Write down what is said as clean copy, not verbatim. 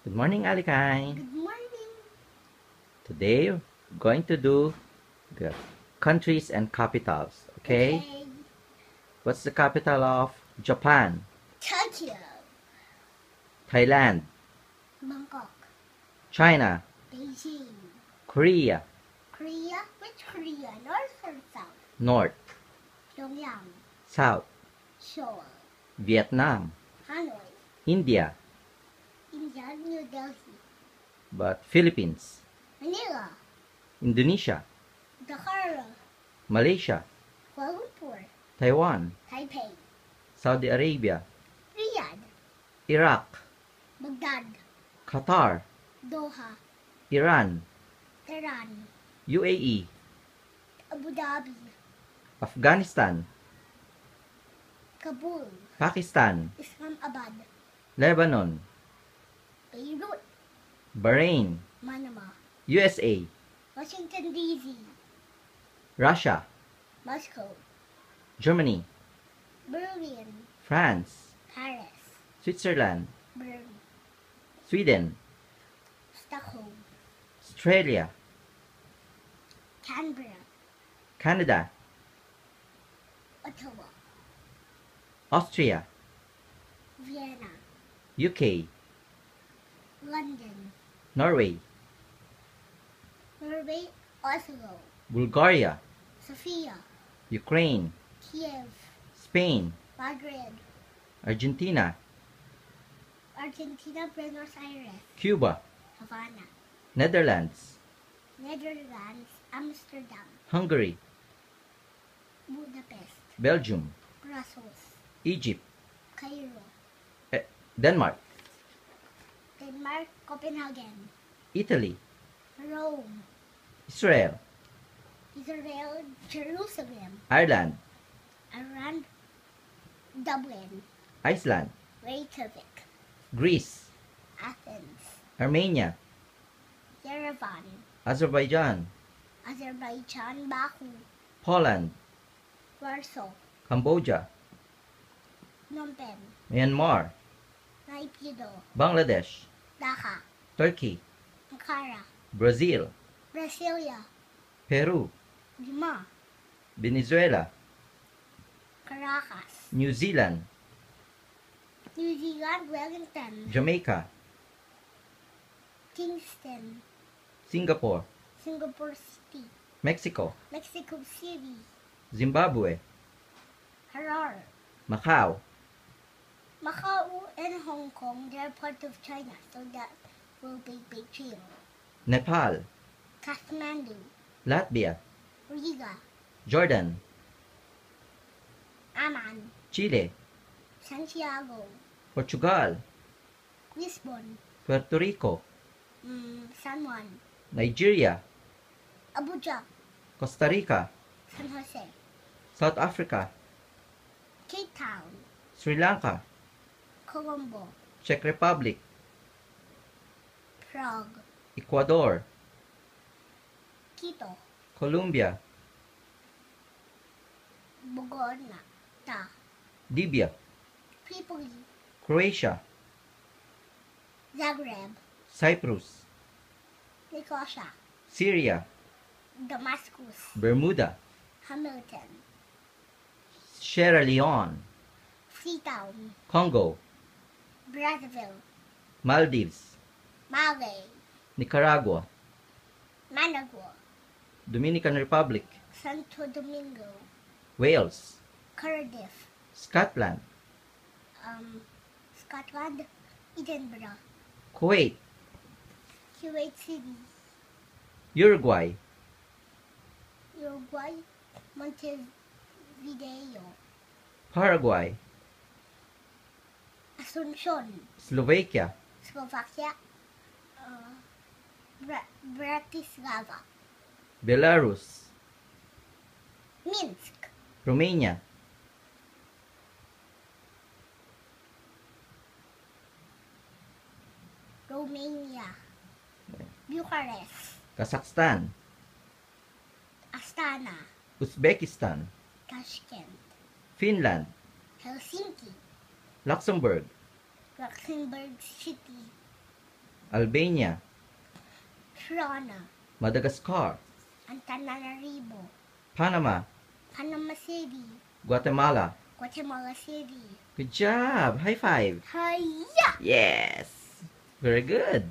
Good morning, Alikay. Good morning. Today, we're going to do the countries and capitals. Okay? What's the capital of Japan? Tokyo. Thailand. Bangkok. China. Beijing. Korea. Korea. Which Korea? North or South? North. Pyongyang. South. Seoul. Vietnam. Hanoi. India. India. New Delhi. But Philippines. Manila. Indonesia. Dhaka. Malaysia. Kuala Lumpur. Taiwan. Taipei. Saudi Arabia. Riyadh. Iraq. Baghdad. Qatar. Doha. Iran. Tehran. UAE. Abu Dhabi. Afghanistan. Kabul. Pakistan. Islamabad. Lebanon. Beirut. Bahrain. Manama. USA. Washington, D.C. Russia. Moscow. Germany. Berlin. France. Paris. Switzerland. Bern. Sweden. Stockholm. Australia. Canberra. Canada. Ottawa. Austria. Vienna. UK. London. Norway. Norway. Oslo. Bulgaria. Sofia. Ukraine. Kiev. Spain. Madrid. Argentina. Argentina. Buenos Aires. Cuba. Havana. Netherlands. Netherlands. Amsterdam. Hungary. Budapest. Belgium. Brussels. Egypt. Cairo. Denmark. Denmark. Copenhagen. Italy. Rome. Israel. Israel. Jerusalem. Ireland. Iran. Dublin. Iceland. Reykjavik. Greece. Athens. Armenia. Yerevan. Azerbaijan. Azerbaijan. Baku. Poland. Warsaw. Cambodia. Phnom Penh. Myanmar. Naypyidaw. Bangladesh. Dhaka. Turkey. Ankara. Brazil. Brasilia. Peru. Lima. Venezuela. Caracas. New Zealand. New Zealand. Wellington. Jamaica. Kingston. Singapore. Singapore City. Mexico. Mexico City. Zimbabwe. Harare. Macau. Macau and Hong Kong, they're part of China, so that will be Beijing. Nepal. Kathmandu. Latvia. Riga. Jordan. Amman. Chile. Santiago. Portugal. Lisbon. Puerto Rico. San Juan. Nigeria. Abuja. Costa Rica. San Jose. South Africa. Cape Town. Sri Lanka. Colombo. Czech Republic. Prague. Ecuador. Quito. Colombia. Bogota. Libya. Tripoli. Croatia. Zagreb. Cyprus. Nicosia. Syria. Damascus. Bermuda. Hamilton. Sierra Leone. Freetown. Congo. Brazzaville. Maldives. Mali. Nicaragua. Managua. Dominican Republic. Santo Domingo. Wales. Cardiff. Scotland. Scotland. Edinburgh. Kuwait. Kuwait City. Uruguay. Uruguay. Montevideo. Paraguay. Asuncion. Slovakia. Slovakia. Bratislava. Belarus. Minsk. Romania. Romania. Bucharest. Kazakhstan. Astana. Uzbekistan. Tashkent. Finland. Helsinki. Luxembourg. Luxembourg City. Albania. Tirana. Madagascar. Antananarivo. Panama. Panama City. Guatemala. Guatemala City. Good job. High five. Hiya! Yes. Very good.